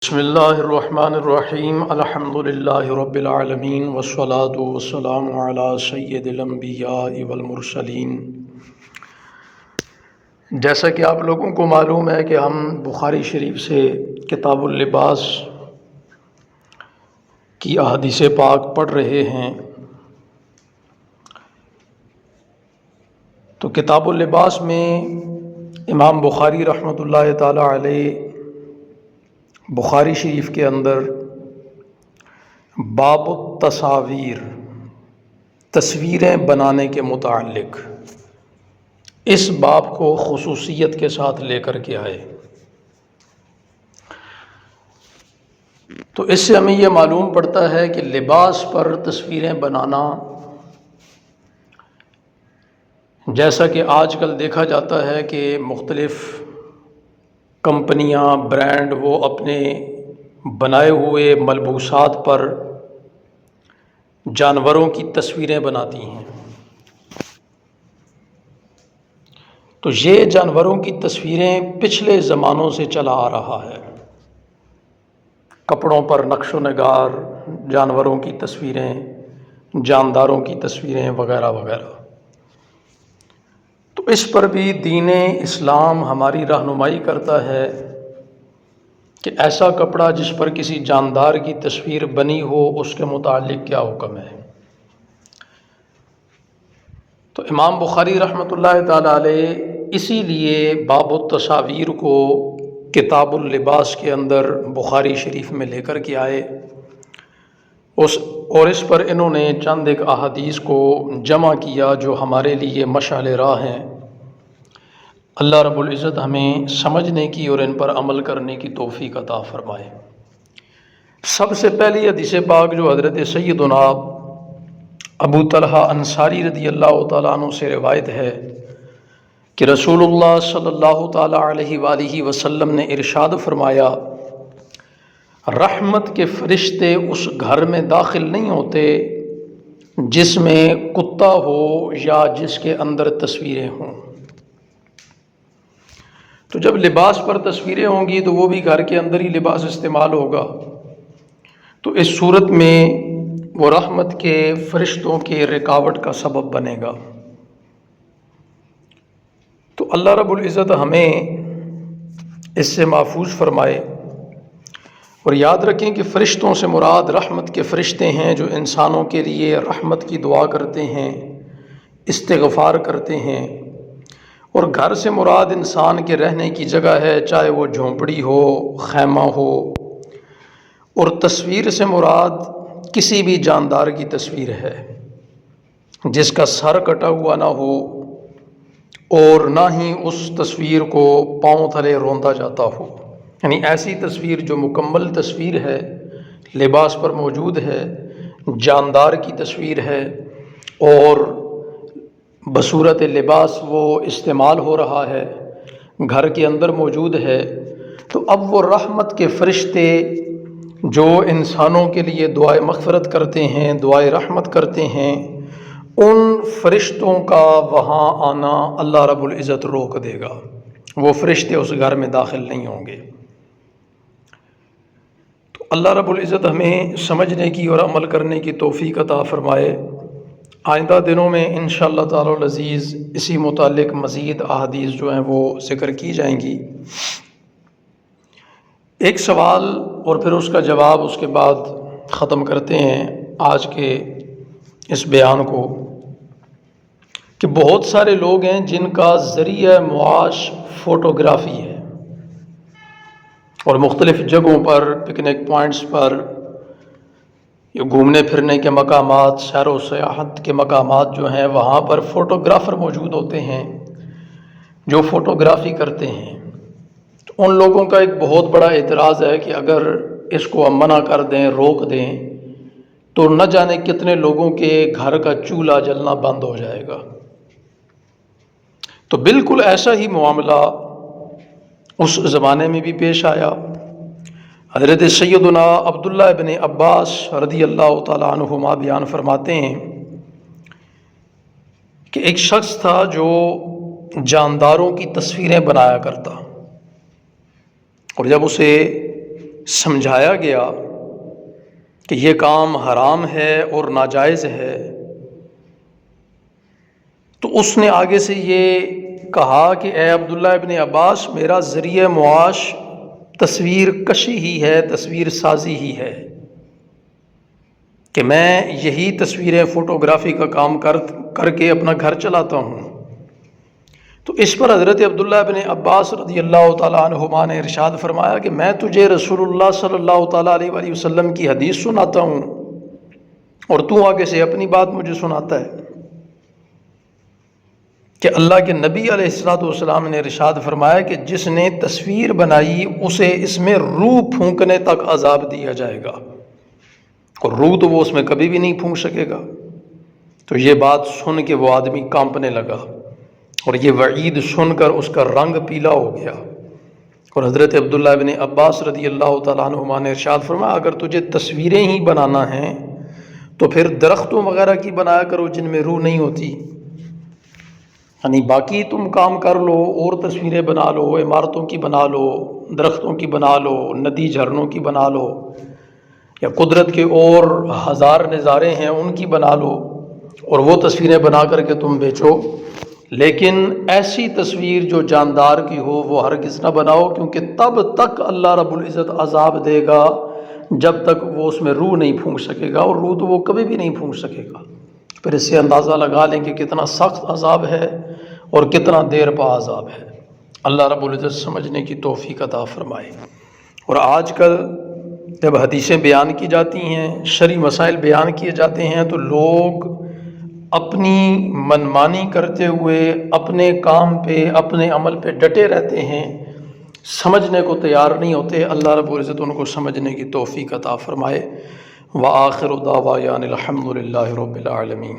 بسم اللہ الرحمن الرحیم الحمد للہ رب العالمین والصلاة والسلام علی سید الانبیاء والمرسلین۔ جیسا کہ آپ لوگوں کو معلوم ہے کہ ہم بخاری شریف سے کتاب اللباس کی احادیث پاک پڑھ رہے ہیں، تو کتاب اللباس میں امام بخاری رحمۃ اللہ تعالی علیہ بخاری شریف کے اندر باب التصاویر، تصویریں بنانے کے متعلق اس باب کو خصوصیت کے ساتھ لے کر کے آئے۔ تو اس سے ہمیں یہ معلوم پڑتا ہے کہ لباس پر تصویریں بنانا، جیسا کہ آج کل دیکھا جاتا ہے کہ مختلف کمپنیاں، برانڈ وہ اپنے بنائے ہوئے ملبوسات پر جانوروں کی تصویریں بناتی ہیں، تو یہ جانوروں کی تصویریں پچھلے زمانوں سے چلا آ رہا ہے۔ کپڑوں پر نقش و نگار، جانوروں کی تصویریں، جانداروں کی تصویریں وغیرہ وغیرہ۔ تو اس پر بھی دین اسلام ہماری رہنمائی کرتا ہے کہ ایسا کپڑا جس پر کسی جاندار کی تصویر بنی ہو، اس کے متعلق کیا حکم ہے۔ تو امام بخاری رحمۃ اللہ تعالی علیہ اسی لیے باب التصاویر کو کتاب اللباس کے اندر بخاری شریف میں لے کر کے آئے، اور اس پر انہوں نے چند ایک احادیث کو جمع کیا جو ہمارے لیے مشعل راہ ہیں۔ اللہ رب العزت ہمیں سمجھنے کی اور ان پر عمل کرنے کی توفیق عطا فرمائے۔ سب سے پہلی حدیث پاک جو حضرت سیدنا ابو طلحہ انصاری رضی اللہ تعالیٰ عنہ سے روایت ہے کہ رسول اللہ صلی اللہ تعالیٰ علیہ وآلہ وسلم نے ارشاد فرمایا، رحمت کے فرشتے اس گھر میں داخل نہیں ہوتے جس میں کتا ہو یا جس کے اندر تصویریں ہوں۔ تو جب لباس پر تصویریں ہوں گی تو وہ بھی گھر کے اندر ہی لباس استعمال ہوگا، تو اس صورت میں وہ رحمت کے فرشتوں کے رکاوٹ کا سبب بنے گا۔ تو اللہ رب العزت ہمیں اس سے محفوظ فرمائے، اور یاد رکھیں کہ فرشتوں سے مراد رحمت کے فرشتے ہیں جو انسانوں کے لیے رحمت کی دعا کرتے ہیں، استغفار کرتے ہیں، اور گھر سے مراد انسان کے رہنے کی جگہ ہے، چاہے وہ جھونپڑی ہو، خیمہ ہو، اور تصویر سے مراد کسی بھی جاندار کی تصویر ہے جس کا سر کٹا ہوا نہ ہو اور نہ ہی اس تصویر کو پاؤں تلے روندا جاتا ہو، یعنی ایسی تصویر جو مکمل تصویر ہے، لباس پر موجود ہے، جاندار کی تصویر ہے اور بصورت لباس وہ استعمال ہو رہا ہے، گھر کے اندر موجود ہے۔ تو اب وہ رحمت کے فرشتے جو انسانوں کے لیے دعائے مغفرت کرتے ہیں، دعائے رحمت کرتے ہیں، ان فرشتوں کا وہاں آنا اللہ رب العزت روک دے گا، وہ فرشتے اس گھر میں داخل نہیں ہوں گے۔ تو اللہ رب العزت ہمیں سمجھنے کی اور عمل کرنے کی توفیق عطا فرمائے۔ آئندہ دنوں میں انشاءاللہ تعالی العزیز اسی متعلق مزید احادیث جو ہیں وہ ذکر کی جائیں گی۔ ایک سوال اور پھر اس کا جواب، اس کے بعد ختم کرتے ہیں آج کے اس بیان کو، کہ بہت سارے لوگ ہیں جن کا ذریعہ معاش فوٹوگرافی ہے، اور مختلف جگہوں پر، پکنک پوائنٹس پر، یہ گھومنے پھرنے کے مقامات، سیر و سیاحت کے مقامات جو ہیں، وہاں پر فوٹوگرافر موجود ہوتے ہیں جو فوٹوگرافی کرتے ہیں۔ تو ان لوگوں کا ایک بہت بڑا اعتراض ہے کہ اگر اس کو ہم منع کر دیں، روک دیں، تو نہ جانے کتنے لوگوں کے گھر کا چولہا جلنا بند ہو جائے گا۔ تو بالکل ایسا ہی معاملہ اس زمانے میں بھی پیش آیا۔ حضرت سیدنا عبداللہ ابن عباس رضی اللہ تعالیٰ عنہما بیان فرماتے ہیں کہ ایک شخص تھا جو جانداروں کی تصویریں بنایا کرتا، اور جب اسے سمجھایا گیا کہ یہ کام حرام ہے اور ناجائز ہے، تو اس نے آگے سے یہ کہا کہ اے عبداللہ ابن عباس، میرا ذریعہ معاش تصویر کشی ہی ہے، تصویر سازی ہی ہے، کہ میں یہی تصویریں فوٹوگرافی کا کام کر کے اپنا گھر چلاتا ہوں۔ تو اس پر حضرت عبداللہ ابن عباس رضی اللہ تعالیٰ عنہما نے ارشاد فرمایا کہ میں تجھے رسول اللہ صلی اللہ تعالیٰ علیہ وآلہ وسلم کی حدیث سناتا ہوں اور تو آگے سے اپنی بات مجھے سناتا ہے کہ اللہ کے نبی علیہ الصلوۃ والسلام نے ارشاد فرمایا کہ جس نے تصویر بنائی اسے اس میں روح پھونکنے تک عذاب دیا جائے گا، اور روح تو وہ اس میں کبھی بھی نہیں پھونک سکے گا۔ تو یہ بات سن کے وہ آدمی کانپنے لگا، اور یہ وعید سن کر اس کا رنگ پیلا ہو گیا۔ اور حضرت عبداللہ ابن عباس رضی اللہ تعالیٰ عنہما نے ارشاد فرمایا اگر تجھے تصویریں ہی بنانا ہیں تو پھر درختوں وغیرہ کی بنایا کرو جن میں روح نہیں ہوتی، یعنی باقی تم کام کر لو اور تصویریں بنا لو، عمارتوں کی بنا لو، درختوں کی بنا لو، ندی جھرنوں کی بنا لو، یا قدرت کے اور ہزار نظارے ہیں ان کی بنا لو، اور وہ تصویریں بنا کر کے تم بیچو، لیکن ایسی تصویر جو جاندار کی ہو وہ ہرگز نہ بناؤ، کیونکہ تب تک اللہ رب العزت عذاب دے گا جب تک وہ اس میں روح نہیں پھونک سکے گا، اور روح تو وہ کبھی بھی نہیں پھونک سکے گا۔ پھر اس سے اندازہ لگا لیں کہ کتنا سخت عذاب ہے اور کتنا دیر پا عذاب ہے۔ اللہ رب العزت سمجھنے کی توفیق عطا فرمائے۔ اور آج کل جب حدیثیں بیان کی جاتی ہیں، شرعی مسائل بیان کیے جاتے ہیں، تو لوگ اپنی منمانی کرتے ہوئے اپنے کام پہ، اپنے عمل پہ ڈٹے رہتے ہیں، سمجھنے کو تیار نہیں ہوتے۔ اللہ رب العزت ان کو سمجھنے کی توفیق عطا فرمائے۔ وآخر دعوانا الحمد للہ رب العالمین۔